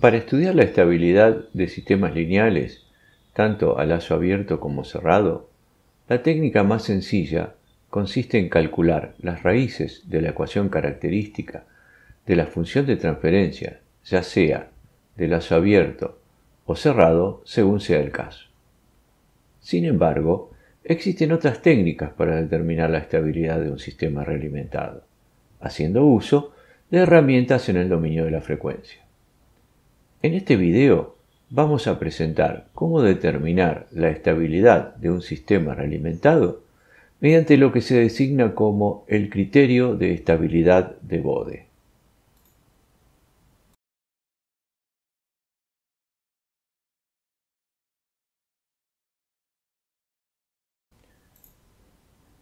Para estudiar la estabilidad de sistemas lineales, tanto a lazo abierto como cerrado, la técnica más sencilla consiste en calcular las raíces de la ecuación característica de la función de transferencia, ya sea de lazo abierto o cerrado, según sea el caso. Sin embargo, existen otras técnicas para determinar la estabilidad de un sistema realimentado, haciendo uso de herramientas en el dominio de la frecuencia. En este video vamos a presentar cómo determinar la estabilidad de un sistema realimentado mediante lo que se designa como el criterio de estabilidad de Bode.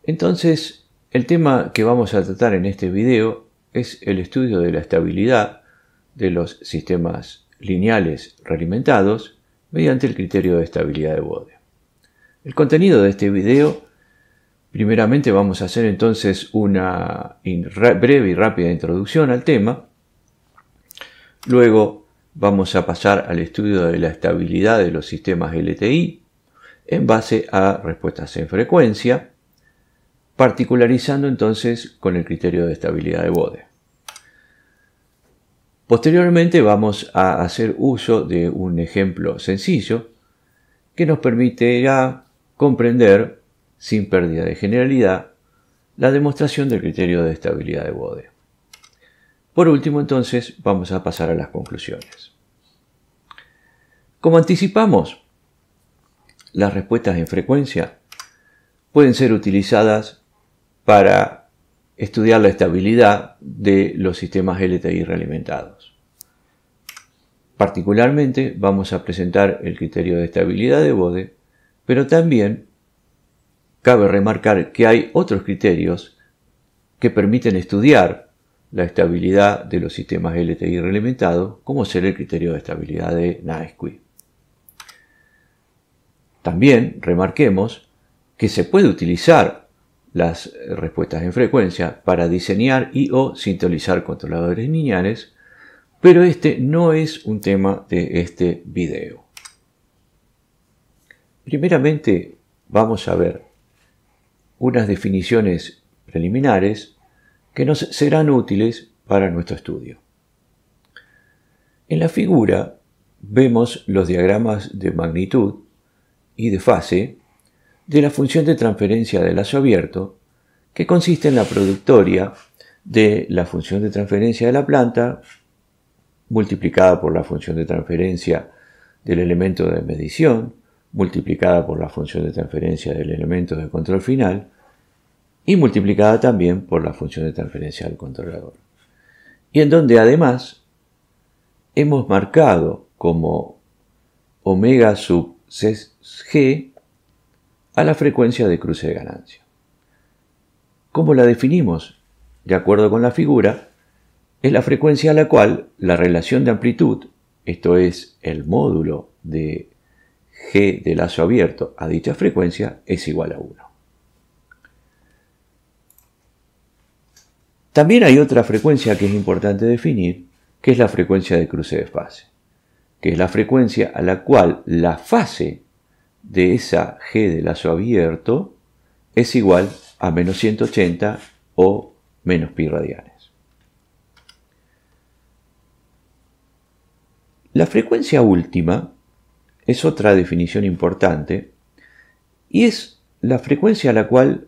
Entonces, el tema que vamos a tratar en este video es el estudio de la estabilidad de los sistemas lineales realimentados mediante el criterio de estabilidad de Bode. El contenido de este video, primeramente vamos a hacer entonces una breve y rápida introducción al tema. Luego vamos a pasar al estudio de la estabilidad de los sistemas LTI en base a respuestas en frecuencia, particularizando entonces con el criterio de estabilidad de Bode. Posteriormente vamos a hacer uso de un ejemplo sencillo que nos permitirá comprender, sin pérdida de generalidad, la demostración del criterio de estabilidad de Bode. Por último, entonces, vamos a pasar a las conclusiones. Como anticipamos, las respuestas en frecuencia pueden ser utilizadas para estudiar la estabilidad de los sistemas LTI realimentados. Particularmente vamos a presentar el criterio de estabilidad de Bode, pero también cabe remarcar que hay otros criterios que permiten estudiar la estabilidad de los sistemas LTI realimentados, como ser el criterio de estabilidad de Naesky. También remarquemos que se puede utilizar las respuestas en frecuencia para diseñar y/o sintonizar controladores lineales, pero este no es un tema de este video. Primeramente vamos a ver unas definiciones preliminares que nos serán útiles para nuestro estudio. En la figura vemos los diagramas de magnitud y de fase de la función de transferencia de lazo abierto, que consiste en la productoria de la función de transferencia de la planta multiplicada por la función de transferencia del elemento de medición, multiplicada por la función de transferencia del elemento de control final y multiplicada también por la función de transferencia del controlador. Y en donde además hemos marcado como omega sub g a la frecuencia de cruce de ganancia. ¿Cómo la definimos? De acuerdo con la figura, es la frecuencia a la cual la relación de amplitud, esto es el módulo de g de lazo abierto a dicha frecuencia, es igual a 1. También hay otra frecuencia que es importante definir, que es la frecuencia de cruce de fase, que es la frecuencia a la cual la fase de esa g de lazo abierto es igual a menos 180 o menos pi radianes. La frecuencia última es otra definición importante y es la frecuencia a la cual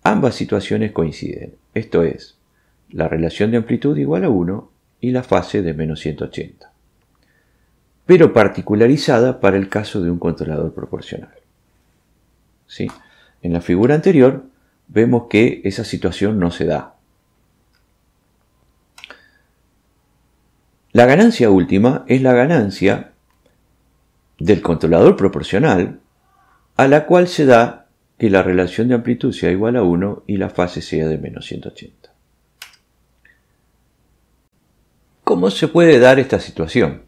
ambas situaciones coinciden, esto es, la relación de amplitud igual a 1 y la fase de menos 180, pero particularizada para el caso de un controlador proporcional. ¿Sí? En la figura anterior vemos que esa situación no se da. La ganancia última es la ganancia del controlador proporcional a la cual se da que la relación de amplitud sea igual a 1 y la fase sea de menos 180. ¿Cómo se puede dar esta situación?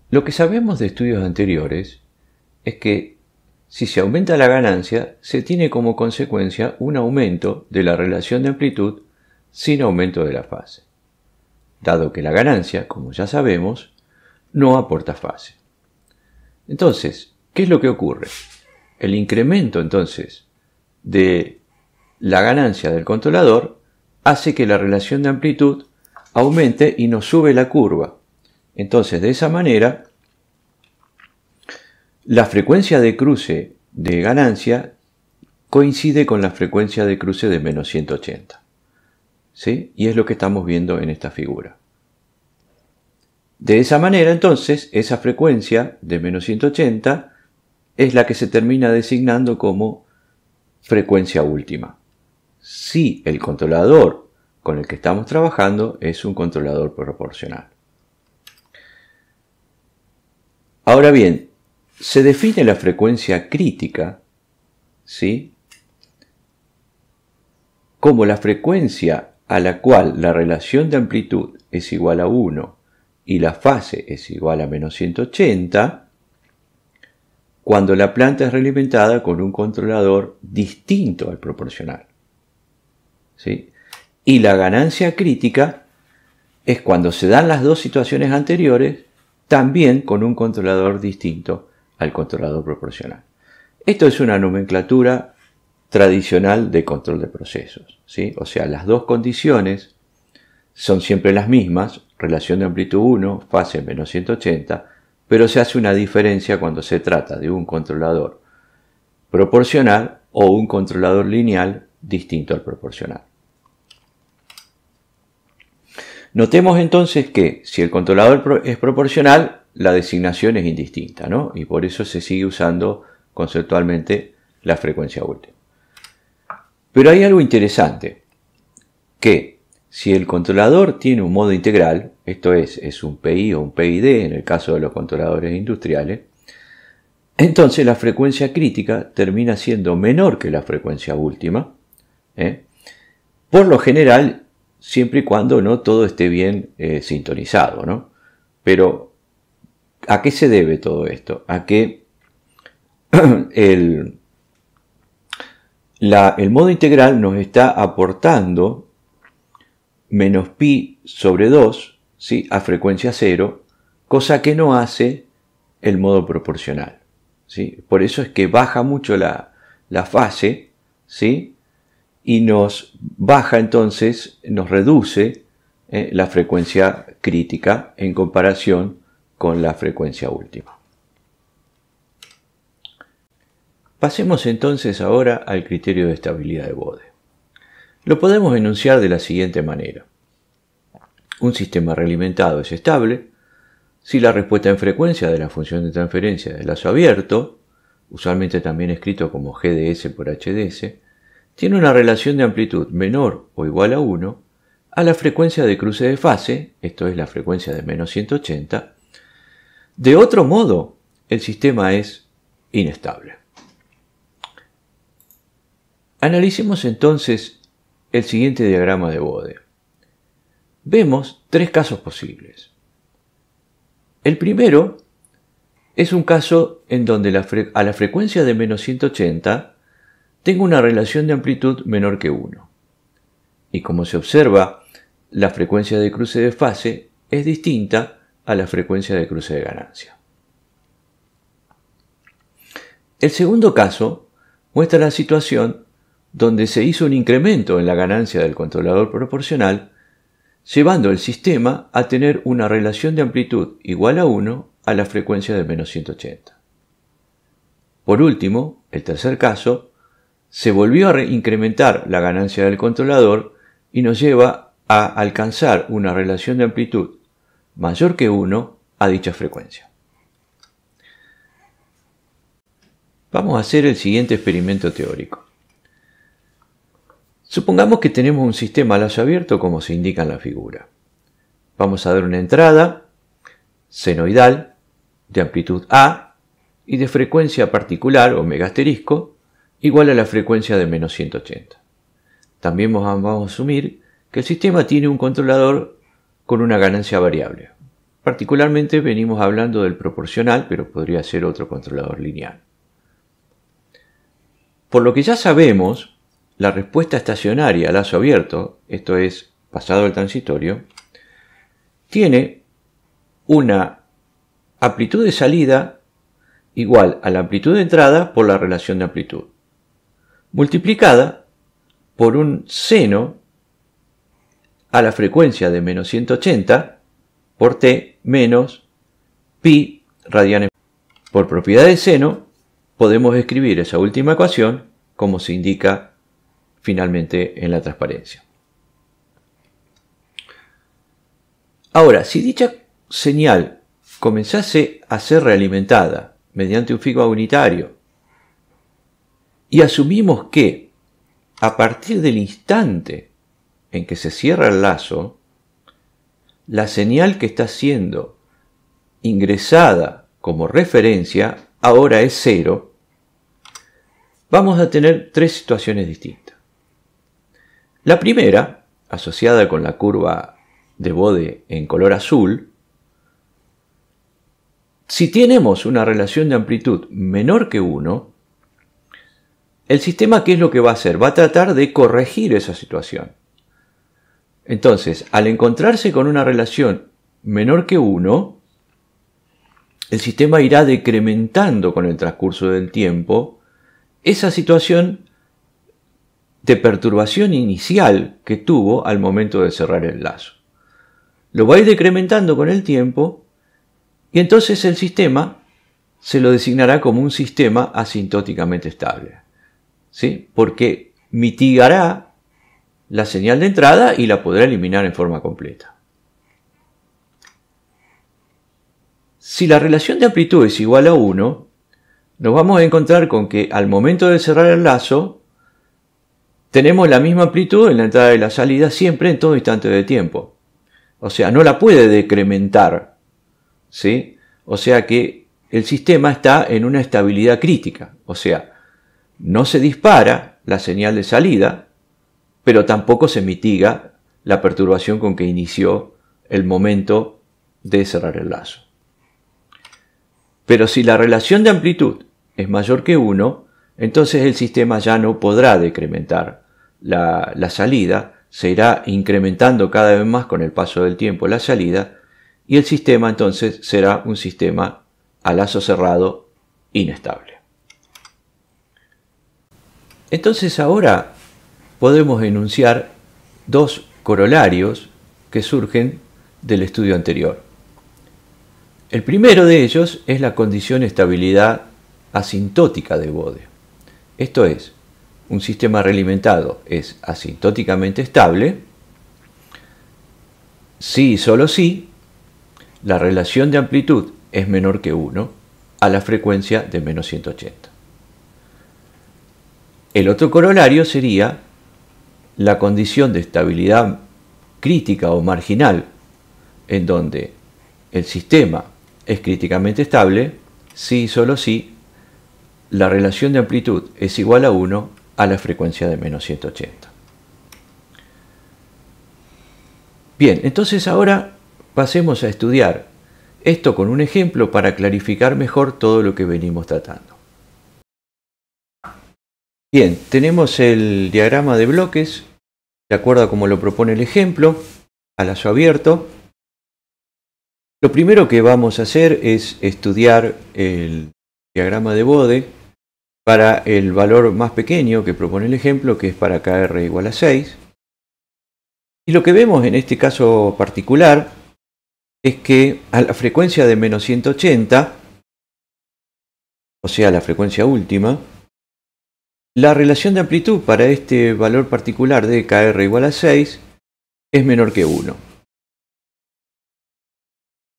Lo que sabemos de estudios anteriores es que si se aumenta la ganancia, se tiene como consecuencia un aumento de la relación de amplitud sin aumento de la fase. dado que la ganancia, como ya sabemos, no aporta fase. Entonces, ¿qué es lo que ocurre? El incremento, entonces, de la ganancia del controlador hace que la relación de amplitud aumente y nos sube la curva. Entonces, de esa manera, la frecuencia de cruce de ganancia coincide con la frecuencia de cruce de menos 180. ¿Sí? Y es lo que estamos viendo en esta figura. De esa manera, entonces, esa frecuencia de menos 180 es la que se termina designando como frecuencia última, si el controlador con el que estamos trabajando es un controlador proporcional. Ahora bien, se define la frecuencia crítica, ¿sí?, como la frecuencia a la cual la relación de amplitud es igual a 1 y la fase es igual a menos 180, cuando la planta es realimentada con un controlador distinto al proporcional. ¿Sí? Y la ganancia crítica es cuando se dan las dos situaciones anteriores, también con un controlador distinto al controlador proporcional. Esto es una nomenclatura tradicional de control de procesos, ¿sí? O sea, las dos condiciones son siempre las mismas, relación de amplitud 1, fase menos 180, pero se hace una diferencia cuando se trata de un controlador proporcional o un controlador lineal distinto al proporcional. Notemos entonces que si el controlador es proporcional, la designación es indistinta, ¿no? Y por eso se sigue usando conceptualmente la frecuencia última. Pero hay algo interesante, que si el controlador tiene un modo integral, esto es un PI o un PID en el caso de los controladores industriales, entonces la frecuencia crítica termina siendo menor que la frecuencia última, por lo general, siempre y cuando no todo esté bien sintonizado, ¿no? Pero, ¿a qué se debe todo esto? A que el modo integral nos está aportando menos pi sobre 2, ¿sí?, a frecuencia 0, cosa que no hace el modo proporcional, ¿sí? Por eso es que baja mucho la fase, ¿sí?, y nos baja entonces, nos reduce la frecuencia crítica en comparación con la frecuencia última. Pasemos entonces ahora al criterio de estabilidad de Bode. Lo podemos enunciar de la siguiente manera. Un sistema realimentado es estable si la respuesta en frecuencia de la función de transferencia del lazo abierto, usualmente también escrito como GDS por HDS, tiene una relación de amplitud menor o igual a 1 a la frecuencia de cruce de fase, esto es la frecuencia de menos 180. De otro modo, el sistema es inestable. Analicemos entonces el siguiente diagrama de Bode. Vemos tres casos posibles. El primero es un caso en donde a la frecuencia de menos 180 tengo una relación de amplitud menor que 1. Y como se observa, la frecuencia de cruce de fase es distinta a la frecuencia de cruce de ganancia. El segundo caso muestra la situación donde se hizo un incremento en la ganancia del controlador proporcional, llevando el sistema a tener una relación de amplitud igual a 1 a la frecuencia de menos 180. Por último, el tercer caso, se volvió a incrementar la ganancia del controlador y nos lleva a alcanzar una relación de amplitud mayor que 1 a dicha frecuencia. Vamos a hacer el siguiente experimento teórico. Supongamos que tenemos un sistema a lazo abierto como se indica en la figura. Vamos a dar una entrada senoidal de amplitud A y de frecuencia particular o mega asterisco igual a la frecuencia de menos 180. También vamos a asumir que el sistema tiene un controlador con una ganancia variable. Particularmente venimos hablando del proporcional, pero podría ser otro controlador lineal. Por lo que ya sabemos, la respuesta estacionaria a lazo abierto, esto es, pasado el transitorio, tiene una amplitud de salida igual a la amplitud de entrada por la relación de amplitud, multiplicada por un seno a la frecuencia de menos 180 por t menos pi radianes. Por propiedad del seno, podemos escribir esa última ecuación como se indica finalmente en la transparencia. Ahora, si dicha señal comenzase a ser realimentada mediante un feedback unitario y asumimos que a partir del instante en que se cierra el lazo, la señal que está siendo ingresada como referencia ahora es 0, vamos a tener tres situaciones distintas. La primera, asociada con la curva de Bode en color azul, si tenemos una relación de amplitud menor que 1, el sistema, ¿qué es lo que va a hacer? Va a tratar de corregir esa situación. Entonces, al encontrarse con una relación menor que 1, el sistema irá decrementando con el transcurso del tiempo esa situación de perturbación inicial que tuvo al momento de cerrar el lazo. Lo va a ir decrementando con el tiempo y entonces el sistema se lo designará como un sistema asintóticamente estable, ¿sí? Porque mitigará la señal de entrada y la podrá eliminar en forma completa. Si la relación de amplitud es igual a 1, nos vamos a encontrar con que al momento de cerrar el lazo tenemos la misma amplitud en la entrada y la salida siempre en todo instante de tiempo. O sea, no la puede decrementar, ¿sí? O sea que el sistema está en una estabilidad crítica. O sea, no se dispara la señal de salida, pero tampoco se mitiga la perturbación con que inició el momento de cerrar el lazo. Pero si la relación de amplitud es mayor que 1, entonces el sistema ya no podrá decrementar la salida, se irá incrementando cada vez más con el paso del tiempo la salida, y el sistema entonces será un sistema a lazo cerrado inestable. Entonces ahora podemos enunciar dos corolarios que surgen del estudio anterior. El primero de ellos es la condición de estabilidad asintótica de Bode. Esto es, un sistema realimentado es asintóticamente estable si y solo si la relación de amplitud es menor que 1 a la frecuencia de menos 180. El otro corolario sería la condición de estabilidad crítica o marginal, en donde el sistema es críticamente estable si y solo si la relación de amplitud es igual a 1 a la frecuencia de menos 180. Bien, entonces ahora pasemos a estudiar esto con un ejemplo para clarificar mejor todo lo que venimos tratando. Bien, tenemos el diagrama de bloques, de acuerdo a como lo propone el ejemplo, a lazo abierto. Lo primero que vamos a hacer es estudiar el diagrama de Bode para el valor más pequeño que propone el ejemplo, que es para KR igual a 6. Y lo que vemos en este caso particular es que a la frecuencia de menos 180, o sea, la frecuencia última, la relación de amplitud para este valor particular de KR igual a 6 es menor que 1.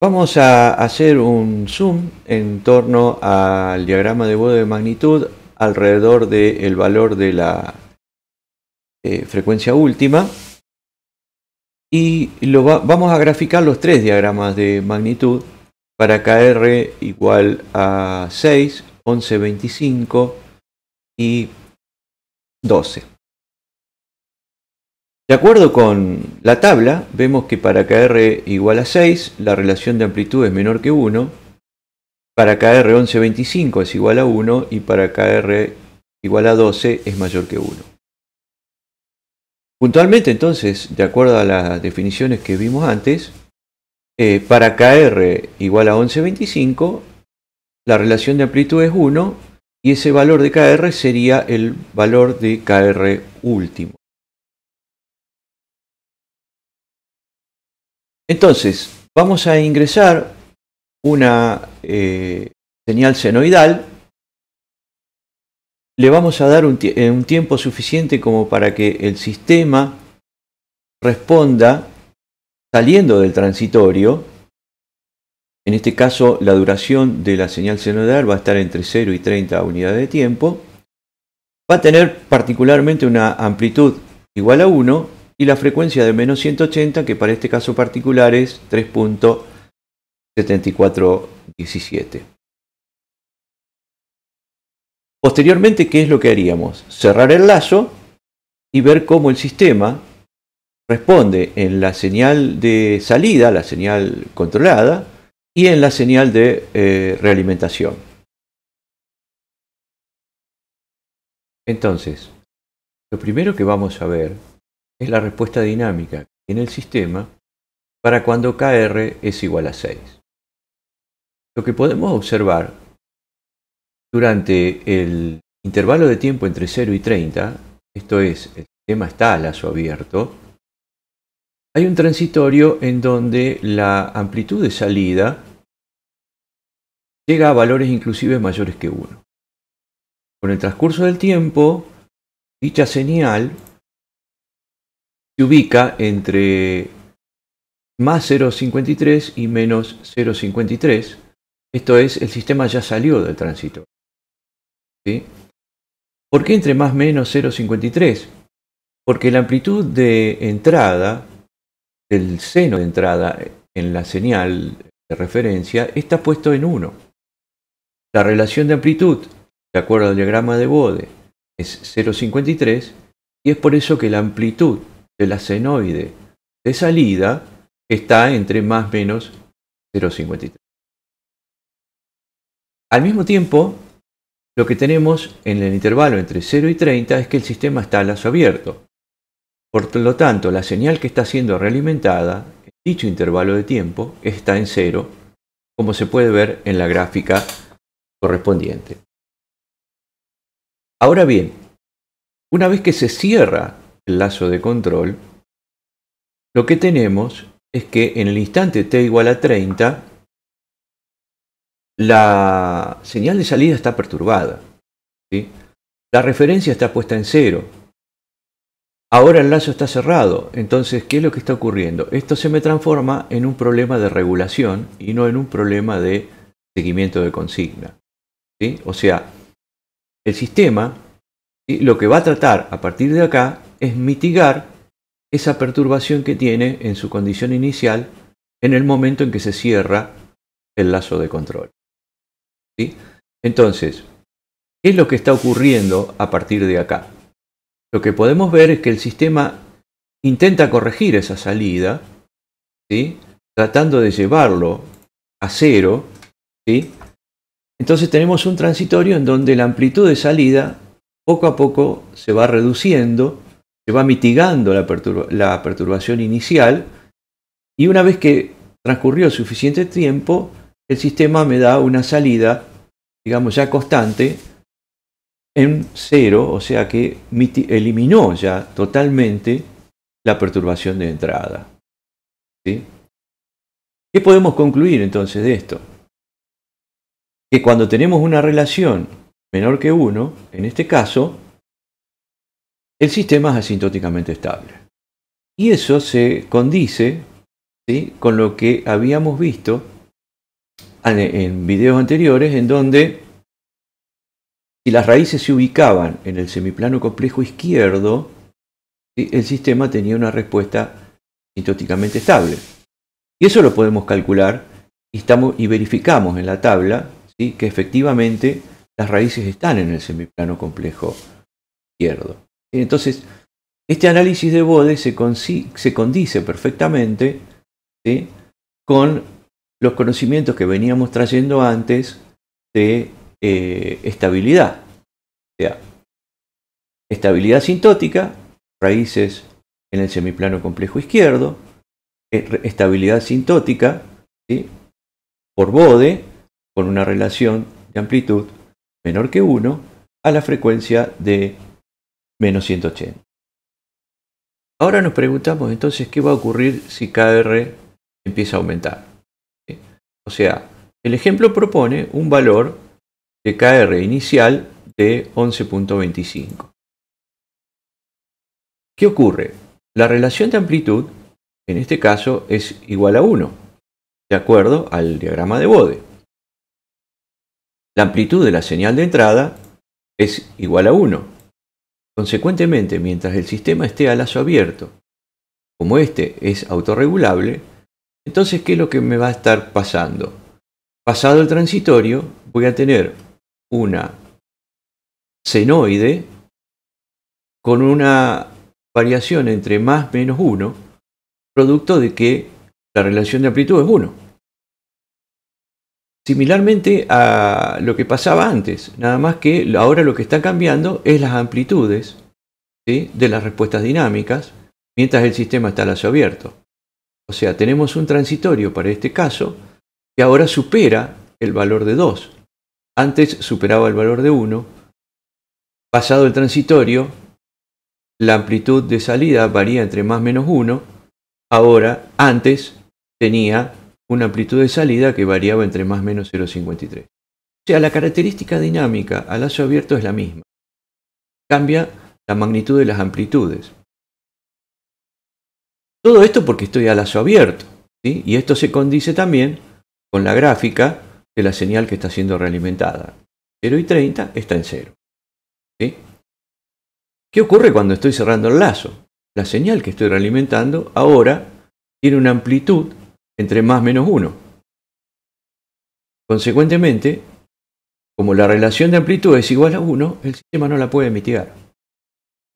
Vamos a hacer un zoom en torno al diagrama de Bode de magnitud alrededor del valor de la frecuencia última y vamos a graficar los tres diagramas de magnitud para KR igual a 6, 11, 25 y 12. De acuerdo con la tabla, vemos que para KR igual a 6, la relación de amplitud es menor que 1, para KR 11,25 es igual a 1 y para KR igual a 12 es mayor que 1. Puntualmente, entonces, de acuerdo a las definiciones que vimos antes, para KR igual a 11,25, la relación de amplitud es 1 y ese valor de KR sería el valor de KR último. Entonces, vamos a ingresar una señal senoidal. Le vamos a dar un tiempo suficiente como para que el sistema responda saliendo del transitorio. En este caso, la duración de la señal senoidal va a estar entre 0 y 30 unidades de tiempo. Va a tener particularmente una amplitud igual a 1 y la frecuencia de menos 180, que para este caso particular es 3.7417. Posteriormente, ¿qué es lo que haríamos? Cerrar el lazo y ver cómo el sistema responde en la señal de salida, la señal controlada, y en la señal de realimentación. Entonces, lo primero que vamos a ver es la respuesta dinámica que tiene el sistema para cuando KR es igual a 6. Lo que podemos observar durante el intervalo de tiempo entre 0 y 30, esto es, el sistema está a lazo abierto, hay un transitorio en donde la amplitud de salida llega a valores inclusive mayores que 1. Con el transcurso del tiempo, dicha señal se ubica entre más 0,53 y menos 0,53. Esto es, el sistema ya salió del transitorio. ¿Sí? ¿Por qué entre más menos 0,53? Porque la amplitud de entrada, el seno de entrada en la señal de referencia, está puesto en 1. La relación de amplitud, de acuerdo al diagrama de Bode, es 0,53 y es por eso que la amplitud de la senoide de salida está entre más menos 0,53. Al mismo tiempo, lo que tenemos en el intervalo entre 0 y 30 es que el sistema está a lazo abierto. Por lo tanto, la señal que está siendo realimentada en dicho intervalo de tiempo está en 0, como se puede ver en la gráfica correspondiente. Ahora bien, una vez que se cierra el lazo de control, lo que tenemos es que en el instante t igual a 30, la señal de salida está perturbada, ¿sí? La referencia está puesta en 0. Ahora el lazo está cerrado. Entonces, ¿qué es lo que está ocurriendo? Esto se me transforma en un problema de regulación y no en un problema de seguimiento de consigna, ¿sí? O sea, el sistema, ¿sí?, lo que va a tratar a partir de acá es mitigar esa perturbación que tiene en su condición inicial en el momento en que se cierra el lazo de control. ¿Sí? Entonces, ¿qué es lo que está ocurriendo a partir de acá? Lo que podemos ver es que el sistema intenta corregir esa salida, ¿sí?, tratando de llevarlo a 0. ¿Sí? Entonces tenemos un transitorio en donde la amplitud de salida poco a poco se va reduciendo, se va mitigando la perturbación inicial, y una vez que transcurrió suficiente tiempo, el sistema me da una salida, digamos, ya constante en 0, o sea que eliminó ya totalmente la perturbación de entrada. ¿Sí? ¿Qué podemos concluir entonces de esto? Que cuando tenemos una relación menor que 1, en este caso, el sistema es asintóticamente estable. Y eso se condice, ¿sí?, con lo que habíamos visto en videos anteriores, en donde si las raíces se ubicaban en el semiplano complejo izquierdo, ¿sí?, el sistema tenía una respuesta asintóticamente estable. Y eso lo podemos calcular y verificamos en la tabla, ¿sí?, que efectivamente las raíces están en el semiplano complejo izquierdo. Entonces, este análisis de Bode se condice perfectamente, ¿sí?, con los conocimientos que veníamos trayendo antes de estabilidad. O sea, estabilidad asintótica, raíces en el semiplano complejo izquierdo, estabilidad sintótica, ¿sí?, por Bode, con una relación de amplitud menor que 1 a la frecuencia de menos 180. Ahora nos preguntamos entonces qué va a ocurrir si KR empieza a aumentar. ¿Sí? O sea, el ejemplo propone un valor de KR inicial de 11.25. ¿Qué ocurre? La relación de amplitud, en este caso, es igual a 1, de acuerdo al diagrama de Bode. La amplitud de la señal de entrada es igual a 1. Consecuentemente, mientras el sistema esté a lazo abierto, como este es autorregulable, entonces, ¿qué es lo que me va a estar pasando? Pasado el transitorio, voy a tener una senoide con una variación entre más menos 1, producto de que la relación de amplitud es 1. Similarmente a lo que pasaba antes, nada más que ahora lo que está cambiando es las amplitudes, ¿sí?, de las respuestas dinámicas, mientras el sistema está a lazo abierto. O sea, tenemos un transitorio para este caso que ahora supera el valor de 2. Antes superaba el valor de 1. Pasado el transitorio, la amplitud de salida varía entre más menos 1. Ahora, antes tenía una amplitud de salida que variaba entre más menos 0,53. O sea, la característica dinámica a lazo abierto es la misma. Cambia la magnitud de las amplitudes. Todo esto porque estoy a lazo abierto, ¿sí? Y esto se condice también con la gráfica de la señal que está siendo realimentada. 0 y 30 está en 0. ¿Sí? ¿Qué ocurre cuando estoy cerrando el lazo? La señal que estoy realimentando ahora tiene una amplitud entre más menos 1. Consecuentemente, como la relación de amplitud es igual a 1, el sistema no la puede mitigar.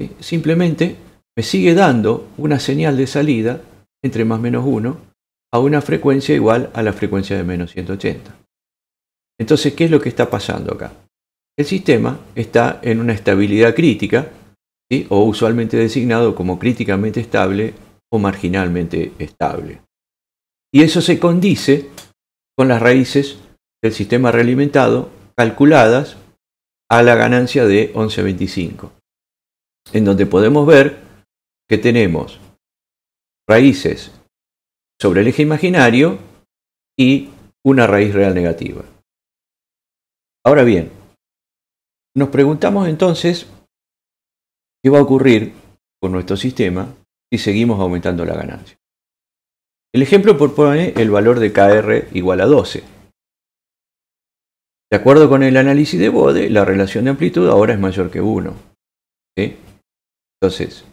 ¿Sí? Simplemente me sigue dando una señal de salida entre más menos 1 a una frecuencia igual a la frecuencia de menos 180. Entonces, ¿qué es lo que está pasando acá? El sistema está en una estabilidad crítica, ¿sí?, o usualmente designado como críticamente estable o marginalmente estable. Y eso se condice con las raíces del sistema realimentado calculadas a la ganancia de 11.25, en donde podemos ver que tenemos raíces sobre el eje imaginario y una raíz real negativa. Ahora bien, nos preguntamos entonces qué va a ocurrir con nuestro sistema si seguimos aumentando la ganancia. El ejemplo propone el valor de KR igual a 12. De acuerdo con el análisis de Bode, la relación de amplitud ahora es mayor que 1. ¿Sí? Entonces,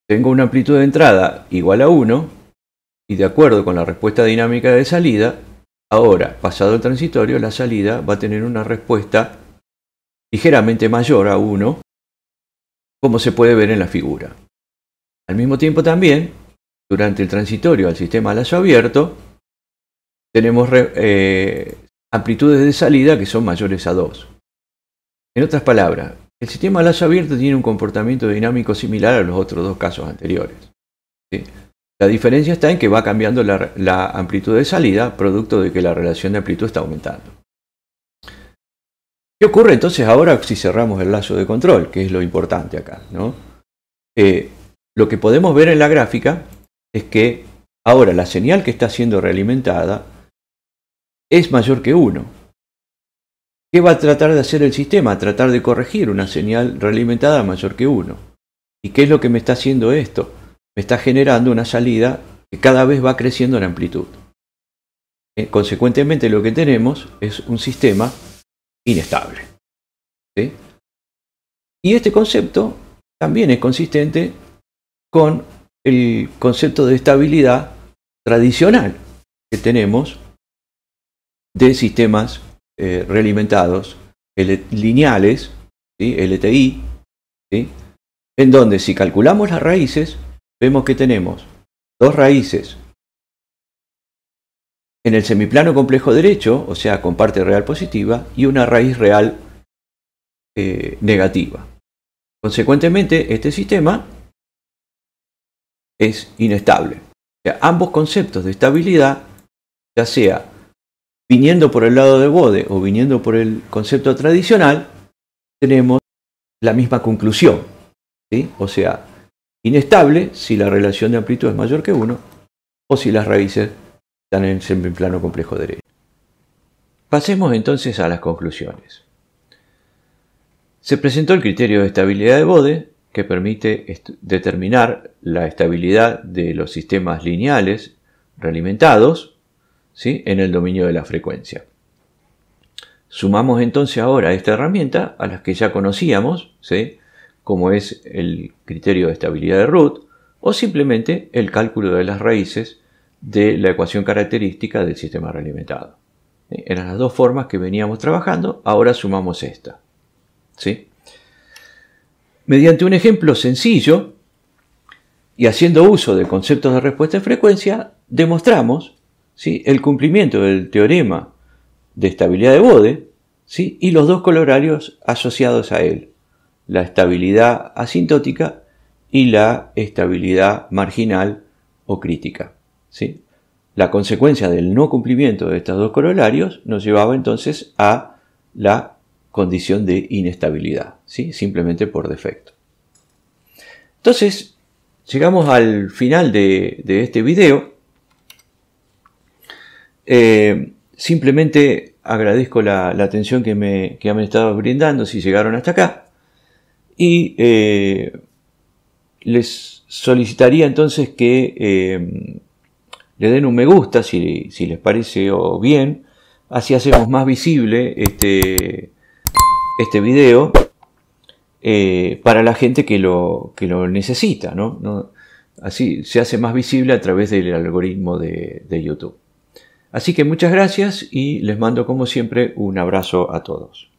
tengo una amplitud de entrada igual a 1 y de acuerdo con la respuesta dinámica de salida, ahora, pasado el transitorio, la salida va a tener una respuesta ligeramente mayor a 1, como se puede ver en la figura. Al mismo tiempo también, durante el transitorio al sistema a lazo abierto, tenemos amplitudes de salida que son mayores a 2. En otras palabras, el sistema a lazo abierto tiene un comportamiento dinámico similar a los otros dos casos anteriores. ¿Sí? La diferencia está en que va cambiando la amplitud de salida, producto de que la relación de amplitud está aumentando. ¿Qué ocurre entonces ahora si cerramos el lazo de control? Que es lo importante acá, ¿no? Lo que podemos ver en la gráfica es que ahora la señal que está siendo realimentada es mayor que 1. ¿Qué va a tratar de hacer el sistema? Tratar de corregir una señal realimentada mayor que 1. ¿Y qué es lo que me está haciendo esto? Me está generando una salida que cada vez va creciendo en amplitud. Consecuentemente lo que tenemos es un sistema inestable. ¿Sí? Y este concepto también es consistente con el concepto de estabilidad tradicional que tenemos de sistemas realimentados lineales, ¿sí?, LTI, ¿sí?, en donde si calculamos las raíces, vemos que tenemos dos raíces en el semiplano complejo derecho, o sea, con parte real positiva, y una raíz real negativa. Consecuentemente, este sistema es inestable. O sea, ambos conceptos de estabilidad, ya sea viniendo por el lado de Bode o viniendo por el concepto tradicional, tenemos la misma conclusión, ¿sí? O sea, inestable si la relación de amplitud es mayor que 1 o si las raíces están en el semiplano complejo derecho. Pasemos entonces a las conclusiones. Se presentó el criterio de estabilidad de Bode, que permite determinar la estabilidad de los sistemas lineales realimentados, ¿sí?, en el dominio de la frecuencia. Sumamos entonces ahora esta herramienta a las que ya conocíamos, ¿sí?, como es el criterio de estabilidad de Root, o simplemente el cálculo de las raíces de la ecuación característica del sistema realimentado. Eran las dos formas que veníamos trabajando, ahora sumamos esta, ¿sí? Mediante un ejemplo sencillo y haciendo uso de conceptos de respuesta de frecuencia, demostramos, ¿sí?, el cumplimiento del teorema de estabilidad de Bode, ¿sí?, y los dos colorarios asociados a él, la estabilidad asintótica y la estabilidad marginal o crítica, ¿sí? La consecuencia del no cumplimiento de estos dos corolarios nos llevaba entonces a la condición de inestabilidad, ¿sí?, simplemente por defecto. Entonces, llegamos al final de este video. Simplemente agradezco la atención que me han estado brindando si llegaron hasta acá. Y les solicitaría entonces que le den un me gusta si les parece bien. Así hacemos más visible este video para la gente que lo necesita, ¿no? Así se hace más visible a través del algoritmo de YouTube. Así que muchas gracias y les mando como siempre un abrazo a todos.